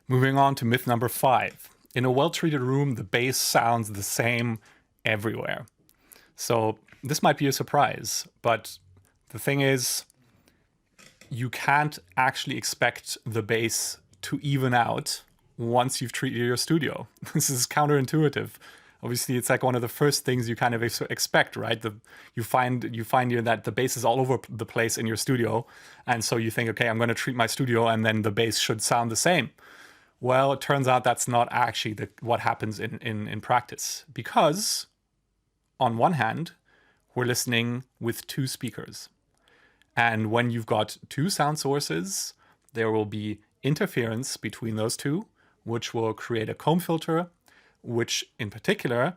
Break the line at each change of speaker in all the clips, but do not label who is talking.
Moving on to myth number 5. In a well-treated room, the bass sounds the same everywhere. So this might be a surprise, but the thing is, you can't actually expect the bass to even out once you've treated your studio. This is counterintuitive. Obviously, it's like one of the first things you kind of expect, right? You find that the bass is all over the place in your studio, and so you think, okay, I'm going to treat my studio, and then the bass should sound the same. Well, it turns out that's not actually what happens in practice, because on one hand, we're listening with 2 speakers. And when you've got 2 sound sources, there will be interference between those 2, which will create a comb filter, which in particular,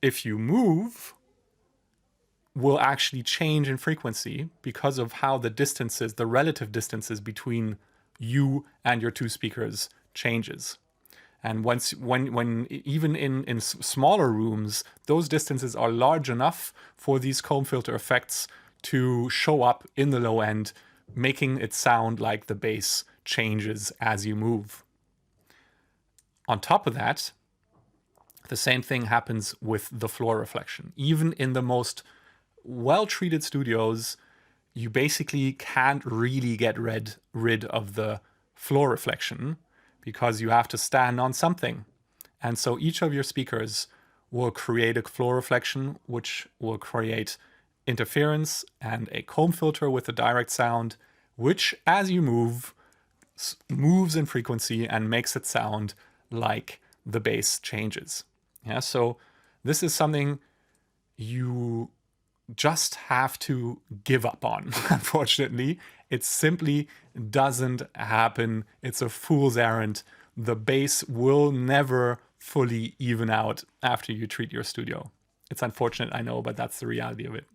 if you move, will actually change in frequency because of how the distances, the relative distances between you and your 2 speakers changes. And when even in smaller rooms, those distances are large enough for these comb filter effects to show up in the low end, making it sound like the bass changes as you move. On top of that, the same thing happens with the floor reflection. Even in the most well-treated studios, you basically can't really get rid of the floor reflection because you have to stand on something. And so each of your speakers will create a floor reflection, which will create interference and a comb filter with a direct sound, which as you move, moves in frequency and makes it sound like the bass changes. Yeah, so this is something you just have to give up on, unfortunately. It simply doesn't happen. It's a fool's errand. The bass will never fully even out after you treat your studio. It's unfortunate, I know, but that's the reality of it.